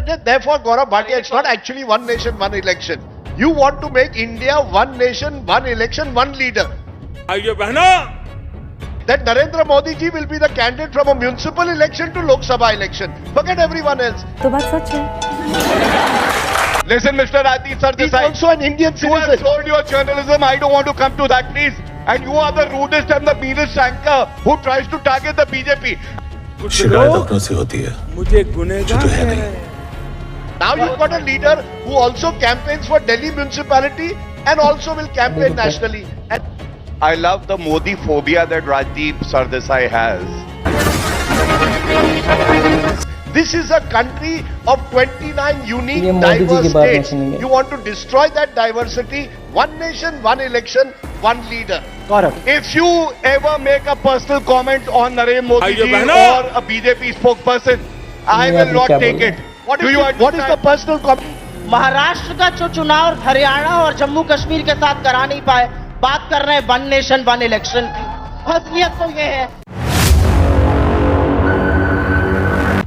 Therefore, Gaurav Bhatia, it's not actually one nation, one election. You want to make India one nation, one election, one leader. भाइयों बहनों, That Narendra Modi ji will be the candidate from a municipal election to Lok Sabha election. Forget everyone else. तो बात सच है। Listen, Mr. Rajiv He's Sardesai, also an Indian you have citizen. sold your journalism. I don't want to come to that, please. And you are the rudest and the meanest anchor who tries to target the BJP. कुछ शिकायत लोग अपनों से होती है मुझे गुनहगार जो है कह नहीं। रहे हैं। Now you've got a leader who also campaigns for Delhi municipality and also will campaign nationally. And I love the Modi phobia that Rajiv Sardesai has. this is a country of 29 unique ये Modi ji diverse की बात नहीं states. सुनेंगे। You want to destroy that diversity. One nation, one election, one leader. If you ever make a personal comment on Narendra Modi भाइयों ji बहनों, or a BJP spokesperson, I ये will अभी not क्या take बोल it. What Do is, you what is the understand? personal comment? Maharashtra का जो चुनाव हरियाणा और जम्मू कश्मीर के साथ करा नहीं पाए, बात कर रहे हैं वन नेशन वन इलेक्शन की। असलियत तो ये है।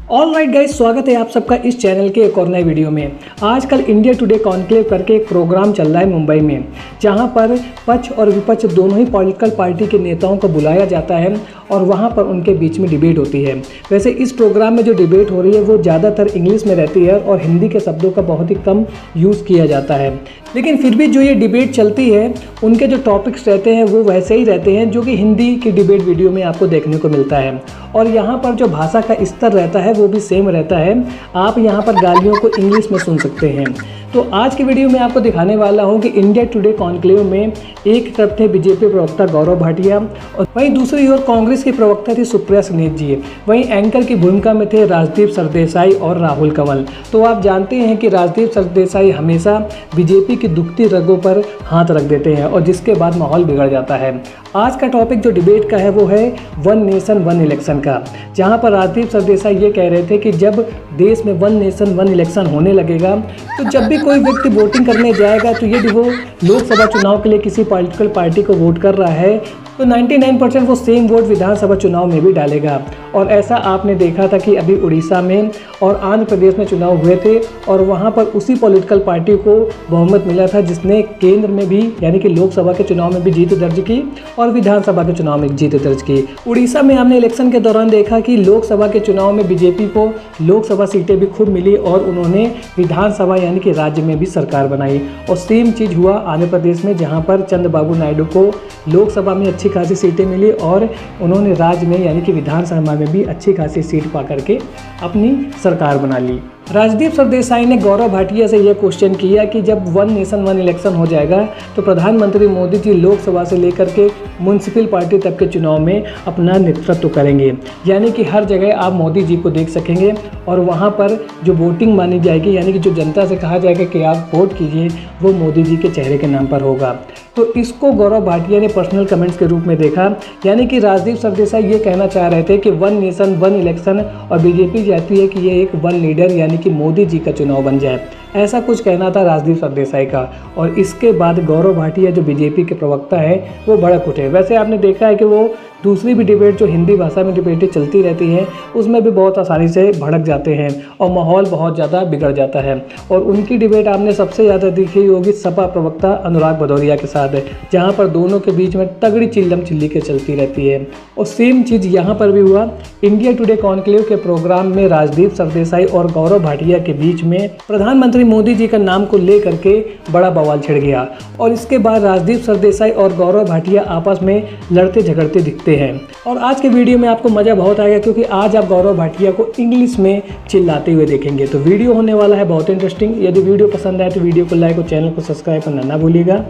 ऑल राइट गाइस, स्वागत है आप सबका इस चैनल के एक और नए वीडियो में। आजकल इंडिया टुडे कॉन्क्लेव करके एक प्रोग्राम चल रहा है मुंबई में, जहां पर पक्ष और विपक्ष दोनों ही पॉलिटिकल पार्टी के नेताओं को बुलाया जाता है और वहां पर उनके बीच में डिबेट होती है। वैसे इस प्रोग्राम में जो डिबेट हो रही है वो ज़्यादातर इंग्लिश में रहती है और हिंदी के शब्दों का बहुत ही कम यूज़ किया जाता है, लेकिन फिर भी जो ये डिबेट चलती है उनके जो टॉपिक्स रहते हैं वो वैसे ही रहते हैं जो कि हिंदी की डिबेट वीडियो में आपको देखने को मिलता है। और यहाँ पर जो भाषा का स्तर रहता है वो भी सेम रहता है। आप यहाँ पर गालियों को इंग्लिश में सुन सकते हैं। तो आज की वीडियो में आपको दिखाने वाला हूँ कि इंडिया टुडे कॉन्क्लेव में एक तरफ थे बीजेपी प्रवक्ता गौरव भाटिया और वहीं दूसरी ओर कांग्रेस के प्रवक्ता थी सुप्रिया सुनीत जी। वहीं एंकर की भूमिका में थे राजदीप सरदेसाई और राहुल कंवल। तो आप जानते हैं कि राजदीप सरदेसाई हमेशा बीजेपी की दुखती रगों पर हाथ रख देते हैं और जिसके बाद माहौल बिगड़ जाता है। आज का टॉपिक जो डिबेट का है वो है वन नेशन वन इलेक्शन का, जहाँ पर राजदीप सरदेसाई ये कह रहे थे कि जब देश में वन नेशन वन इलेक्शन होने लगेगा तो जब भी कोई व्यक्ति वोटिंग करने जाएगा तो यदि वो लोकसभा चुनाव के लिए किसी पॉलिटिकल पार्टी को वोट कर रहा है तो 99% वो सेम वोट विधानसभा चुनाव में भी डालेगा। और ऐसा आपने देखा था कि अभी उड़ीसा में और आंध्र प्रदेश में चुनाव हुए थे और वहाँ पर उसी पॉलिटिकल पार्टी को बहुमत मिला था जिसने केंद्र में भी यानी कि लोकसभा के चुनाव में भी जीत दर्ज की और विधानसभा के चुनाव में जीत दर्ज की। उड़ीसा में हमने इलेक्शन के दौरान देखा कि लोकसभा के चुनाव में बीजेपी को लोकसभा सीटें भी खूब मिली और उन्होंने विधानसभा यानी कि राज्य में भी सरकार बनाई। और सेम चीज़ हुआ आंध्र प्रदेश में, जहाँ पर चंद्रबाबू नायडू को लोकसभा में अच्छी खासी सीटें मिली और उन्होंने राज्य में यानी कि विधानसभा में भी अच्छी खासी सीट पा करके अपनी सरकार बना ली। राजदीप सरदेसाई ने गौरव भाटिया से यह क्वेश्चन किया कि जब वन नेशन वन इलेक्शन हो जाएगा तो प्रधानमंत्री मोदी जी लोकसभा से लेकर के म्युनिसिपल पार्टी तक के चुनाव में अपना नेतृत्व करेंगे, यानी कि हर जगह आप मोदी जी को देख सकेंगे और वहाँ पर जो वोटिंग मानी जाएगी यानी कि जो जनता से कहा जाएगा कि आप वोट कीजिए वो मोदी जी के चेहरे के नाम पर होगा। तो इसको गौरव भाटिया ने पर्सनल कमेंट्स के रूप में देखा, यानी कि राजदीप सरदेसाई ये कहना चाह रहे थे कि वन नेशन वन इलेक्शन और बीजेपी चाहती है कि ये एक वन लीडर यानी कि मोदी जी का चुनाव बन जाए, ऐसा कुछ कहना था राजदीप सरदेसाई का। और इसके बाद गौरव भाटिया जो बीजेपी के प्रवक्ता है वो भड़क उठे। वैसे आपने देखा है कि वो दूसरी भी डिबेट जो हिंदी भाषा में डिबेटें चलती रहती हैं उसमें भी बहुत आसानी से भड़क जाते हैं और माहौल बहुत ज़्यादा बिगड़ जाता है। और उनकी डिबेट आपने सबसे ज़्यादा देखी होगी सपा प्रवक्ता अनुराग भदौरिया के साथ, जहाँ पर दोनों के बीच में तगड़ी चिल्लम चिल्ली के चलती रहती है। और सेम चीज़ यहाँ पर भी हुआ। इंडिया टुडे कॉन्क्लेव के प्रोग्राम में राजदीप सरदेसाई और गौरव भाटिया के बीच में प्रधानमंत्री मोदी जी का नाम को ले करके बड़ा बवाल छिड़ गया और इसके बाद राजदीप सरदेसाई और गौरव भाटिया आपस में लड़ते झगड़ते दिखते हैं। और आज के वीडियो में आपको मज़ा बहुत आएगा क्योंकि आज आप गौरव भाटिया को इंग्लिश में चिल्लाते हुए देखेंगे। तो वीडियो होने वाला है बहुत इंटरेस्टिंग। यदि वीडियो पसंद आए तो वीडियो को लाइक और चैनल को सब्सक्राइब करना ना भूलिएगा।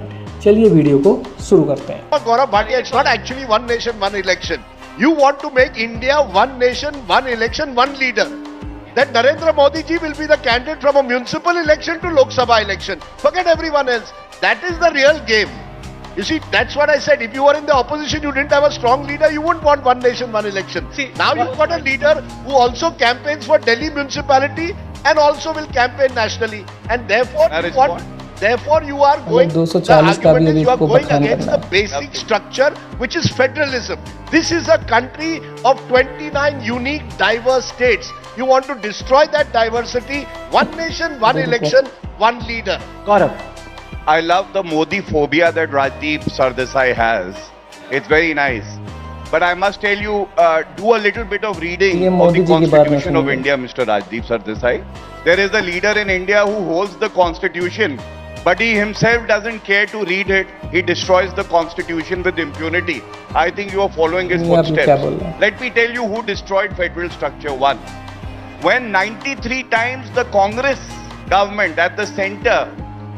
चलिए वीडियो को शुरू करते हैं। Gaurav Bhatia, it's not actually one nation, one election. You want to make India one nation, one election, one leader. That Narendra Modi ji will be the candidate from a municipal election to Lok Sabha election. Forget everyone else. That is the real game. You see, that's what I said. If you were in the opposition, you didn't have a strong leader, you wouldn't want one nation, one election. See, now you've got a leader who also campaigns for Delhi municipality and also will campaign nationally. And therefore, Therefore, you are going. The argument is you are going against the basic structure, which is federalism. This is a country of 29 unique, diverse states. You want to destroy that diversity. One nation, one election, one leader. Gaurav. I love the Modi phobia that Rajdeep Sardesai has. It's very nice. But I must tell you, do a little bit of reading ये of Modi the जी की बात नहीं Constitution of सुनिए। India, Mr. Rajdeep Sardesai. There is a leader in India who holds the Constitution, but he himself doesn't care to read it. He destroys the Constitution with impunity. I think you are following his नहीं, आपने क्या footsteps. बोला? Let me tell you who destroyed federal structure. One, when 93 times the Congress government at the center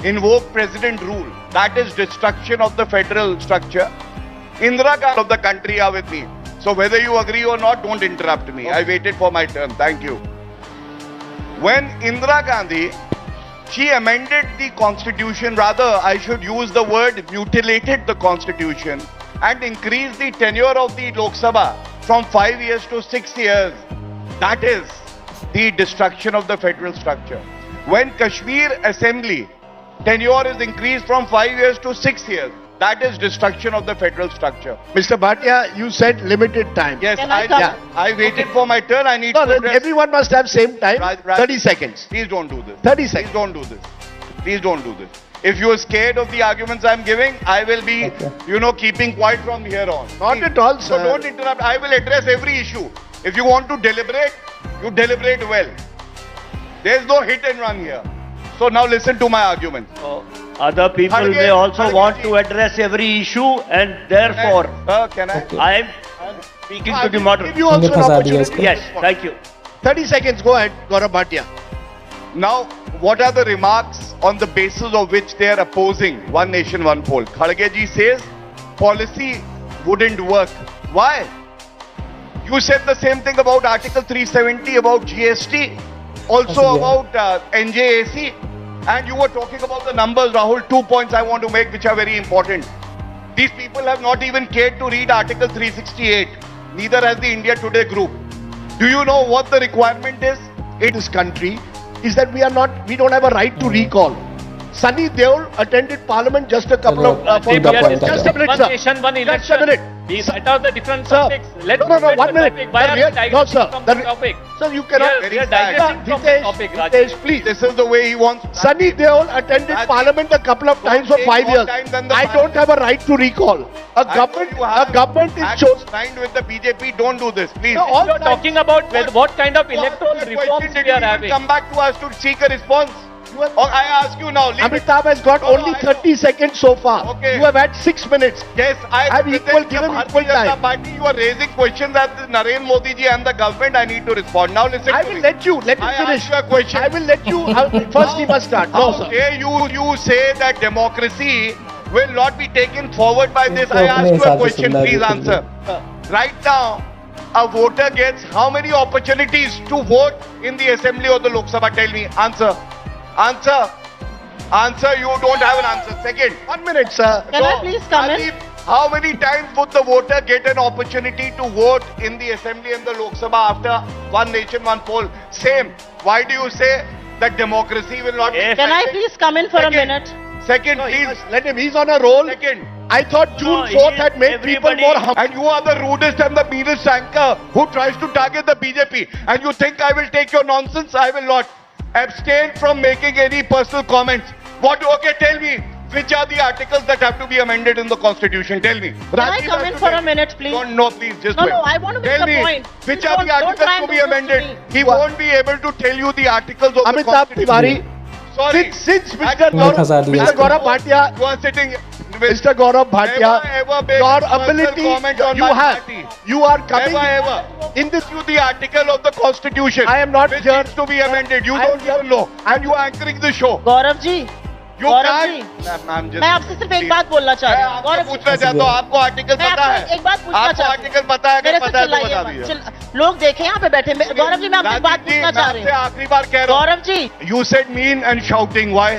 invoked president rule, that is destruction of the federal structure. Indira Gandhi of the country are with me. So whether you agree or not, don't interrupt me. I waited for my turn. Thank you. When Indira Gandhi, she amended the constitution, rather I should use the word mutilated the constitution and increased the tenure of the Lok Sabha from 5 years to 6 years. That is the destruction of the federal structure. When Kashmir Assembly tenure is increased from 5 years to 6 years, that is destruction of the federal structure. Mr. Bhatia, you said limited time. Yes, Can I come? I waited for my turn. I need No, to address. everyone must have same time. Raj- 30 seconds. Please don't do this. 30 Please seconds. don't do this. Please don't do this. If you are scared of the arguments I'm giving, I will be, Okay. keeping quiet from here on. Not Please. at all, So sir. don't interrupt. I will address every issue. If you want to deliberate, you deliberate well. There's no hit and run here. So now listen to my argument. Other people Kharge- may also Kharge want ji. to address every issue, and therefore Sir, can I? I am speaking I to the will moderator. give you also an फंसा दिया opportunity. इसको। Yes, thank you. 30 seconds. Go ahead, Gaurav Bhatia. Now, what are the remarks on the basis of which they are opposing one nation, one poll? Kharge ji says policy wouldn't work. Why? You said the same thing about Article 370, about GST, also Yeah. about NJAC, and you were talking about the numbers, Rahul. 2 points I want to make which are very important. These people have not even cared to read Article 368. Neither has the India Today group. Do you know what the requirement is? In this country is that we don't have a right to recall. Sunny Deol attended parliament just a couple of Keep the point, just a minute, One sir. nation, one Just election. a minute. These are the different Sir. topics. Let's No, 1 1 minute. Why The are real- you diverting no, sir. from The the re- topic? Sir, you cannot. We are diverting from the topic, Raj. Hitesh, please. This is the way he wants. Sunny Deol attended Raj- parliament a couple of times for take 5 more years. time than the I don't have a right to recall. A government is chosen. Signed with the BJP. Don't do this, please. No, all You are talking about what kind of electoral What reforms question we are did you even having. come back to us to seek a response? Or I ask you now. leave it. Amitabh has got No, no, only I 30 seconds so far. Okay. You have had 6 minutes. Yes, I've equal- given equal time. Party, you are raising questions at Narendra Modi ji and the government. I need to respond. Now listen I to will me. let you. Let him I finish. ask you a question. I will let you. First, he must start. No, How sir. dare you say that democracy will not be taken forward by this? इनको I अपने ask you हिसाब a से question. सुनना Please है, answer. Right now, a voter gets how many opportunities to vote in the assembly or the Lok Sabha? Tell me. Answer. Answer. Answer. You don't have an answer. Second. 1 minute, sir. Can I please come in? Rajiv, how many times would the voter get an opportunity to vote in the assembly and the Lok Sabha after one nation, one poll? Same. Why do you say that democracy will not be? Yes. Can I please come in for a Second. minute? Second, No, he please. must- let him. He's on a roll. Second. I thought June No, 4th he- had made people everybody- more humble. And you are the rudest and the meanest anchor who tries to target the BJP. And you think I will take your nonsense? I will not. Abstain from making any personal comments. What? Okay, tell me. Which are the articles that have to be amended in the constitution? Tell me. Can I Rajiv come has in to for a tell- minute, please? Don't, no, please, just No, wait. no, I want to make Tell the me, point. which Please are the don't articles try to and be do this to amended? me. He won't be able to tell you the articles of the Amitabh constitution. Tiwari, Sorry. since Mr. Actually, मैं फंसा दिया Mr. इसको। Gaurav Bhatia, You are sitting with Mr. Gaurav Bhatia, Ever make your personal ability, comment on you my have, party. you are coming Ever. in this. You the article of the constitution. I am not which here. needs to be amended. You I am don't even know. And you are anchoring the show. Gaurav ji You Gaurav ji can't. I'm just. मैं आपसे सिर्फ एक बात बोलना चाह मैं रही हूँ आपको गौरव जी पूछना चाहता हूँ. आपको आर्टिकल मैं पता आपसे है? एक बात पूछना आपको चाहती आर्टिकल हूँ पता है? मेरे अगर से पता है तो चिल्लाइए बता मत। दीजिए. लोग देखे यहाँ पे बैठे गौरव जी मैं आपसे एक बात राजीव जी, पूछना मैं चाह रही आपसे हूँ आखिरी बार कह रहा हूँ. Gaurav ji You said mean and shouting. Why?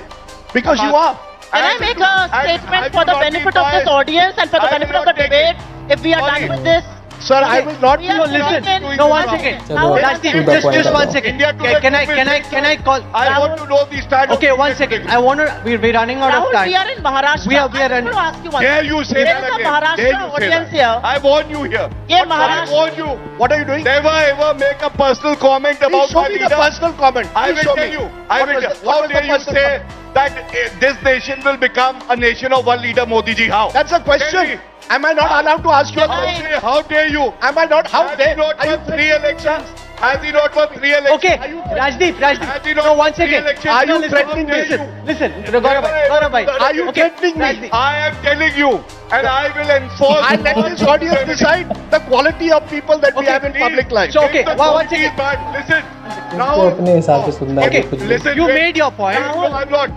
Because you are. can I And make you- a and statement have for you the not benefit been of this biased? audience and for the I will benefit of not the take debate if we are Sorry. done with this Sir, I will not. No, listen. No, one second. Chalo, Rajdeep, to the point just one now. second. India today Can I call? I want to know the stand. Okay, one second. I want to. We're running out of Rahul, we time. are in Maharashtra. We are I want running. to ask you one Dare thing. you say There that is a again? Dare Maharashtra you say audience that? here. I warn you here. Yeah, I Maharashtra. warn you. What are you doing? Never ever make a personal comment Please about show my me the leader. personal comment. I Please will show tell me. you. I What will. was the- what How was the dare you personal say comment? that this nation will become a nation of one leader, Modi ji? How? That's a Tell question. me. Am I not allowed to ask you a question? How dare you? Am I not? How Has dare? he not Are you won 3 elections? Has he not won 3 elections? Okay, Rajdeep. Has he not No, won one 3 second. elections? Are you listen, threatening me? Listen, Gaurav bhai. Are you threatening me? Rajdeep. I am telling you, and I will enforce. I let this audience decide the quality of people that we Okay, have in Please. public life. So, okay, If the one quality is second. bad, listen. इसको अपने हिसाब से सुनना है Okay, कुछ भी। Listen. You wait. made your point. No, I'm not.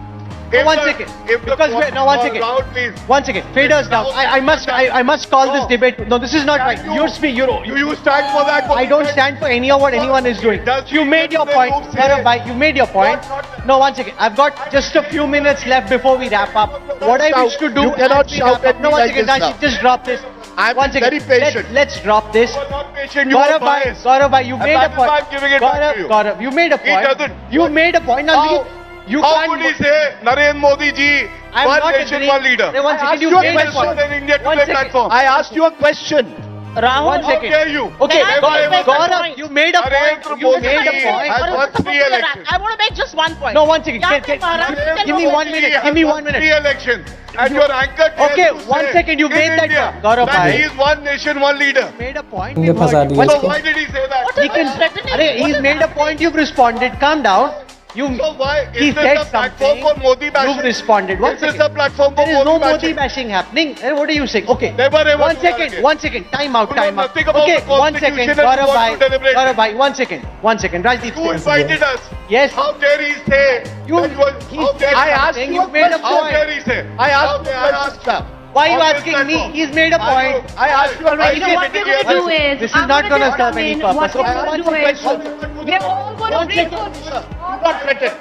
No, one second. Because one second. Rahul, please. One second. Faders down. I must call this debate. No, this is not right. You're speaking. You stand for that. I don't stand for any of what anyone is doing. Does You he made your say point. move say? Gaurav bhai, you made your point. Not- No, one second. I've got just a few minutes left before we wrap up. What I wish to do. You cannot as we shout wrap up- at me No, one like second. this now. Rashid, just drop this. I'm One second. very patient. Let's drop this. You are not patient. You are Gaurav bhai, biased. you And made a that is point. why I'm giving it back to you. Gaurav, you made a He point. doesn't. You made a point. Now, How? you How can't. could he say Narendra Modi ji, I'm one not nation, agreeing. one leader? Hey, one I second. asked You you a made a question. point. On India One Today second. platform. I asked you a question. Rahul, One How second. dare you? Okay, Can I Gaurav, make a Gaurav, point? you made a point. Narendra You Modi made a ji point. has won 3 elections. I want to make just one point. No, one second. Yeah, Maharashtra Give me can 1 minute. Give me 1 3 minute. elections. And your anchor tells Okay, you one say second, you in made that India point. Gaurav that bhai. he is one nation, one leader. Made a point. इनने we've फंसा heard. दिया So इसको। why did he say that? What He is can. he threatening? Arey, he's made a point. You've responded. Calm down. You. So why He is this said a platform something. for Modi bashing? You've responded. One Is this second. a platform for There is no Modi Modi bashing? bashing happening. What are you saying? Okay. Never ever One do that second. again. 1 second. Time out. You know Time out. nothing about Okay. the 1 second. Constitution and you Gaurav want bhai. to deliberate. Gaurav bhai. 1 second. 1 second. Rajdeep. You invited us. Yes. How dare he say? You. that He how said dare I asked something. you a You made a question. How dare point. he say? I How asked you dare a I question. ask Sir. Why are you On this asking me? platform. He's made a point. I asked you a Alright, You know what we're going to do is, This is I'm not gonna gonna just serve come any in. purpose. What Okay, we're one going to do is, second. we're all going to One bring second. Not threatened.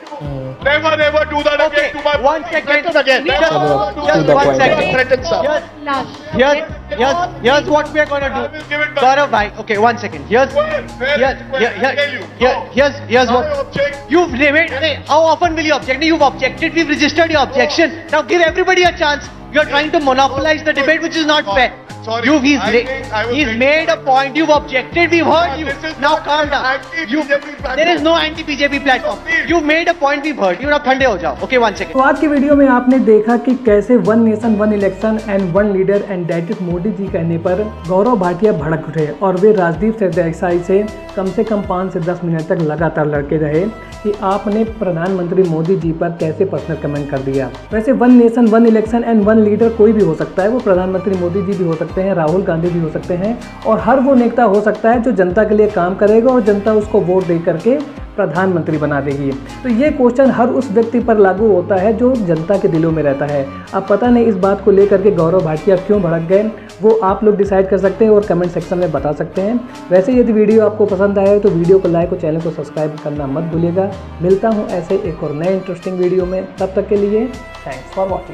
Never ever do that Okay, again to my 1 second. Threatened again. Just- चलो, just to the 1 point. second. Threatened, sir. Here's what we're gonna I will give do. it back. Gaurav bhai, okay, 1 second. Here's Where here, I tell you. here's Now what you object. you've made. How often will you object? You've objected. We've registered your objection. Now give everybody a chance. You're trying to monopolize the debate, which is not fair. Sorry. He's I think I was he's very- made a point. You've objected. We've heard you. This is Now not calm an down. anti-BJP platform. There is no anti-BJP platform. Please. You've made a point. We've heard you. Now ठंडे हो जाओ. Okay, 1 second. तो आज की video में आपने देखा कि कैसे one nation one election and one leader and that is Modi ji कहने पर गौरव भाटिया भड़क उठे और वे राजदीप सरदेसाई से कम 5 से 10 मिनट तक लगातार लड़के रहे कि आपने प्रधानमंत्री मोदी जी पर कैसे पर्सनल कमेंट कर दिया। वैसे one nation one election and one leader कोई भी हो सकता है, वो प्रधानमंत्री मोदी जी भी हो सकते हैं, राहुल गांधी भी हो सकते हैं और हर वो नेता हो सकता है जो जनता के लिए काम करेगा और जनता उसको वोट दे करके प्रधानमंत्री बना देगी। तो ये क्वेश्चन हर उस व्यक्ति पर लागू होता है जो जनता के दिलों में रहता है। अब पता नहीं इस बात को लेकर के गौरव भाटिया क्यों भड़क गए, वो आप लोग डिसाइड कर सकते हैं और कमेंट सेक्शन में बता सकते हैं। वैसे यदि वीडियो आपको पसंद आया है तो वीडियो को लाइक और चैनल को सब्सक्राइब करना मत भूलिएगा। मिलता हूँ ऐसे एक और नए इंटरेस्टिंग वीडियो में, तब तक के लिए थैंक्स फॉर वॉचिंग।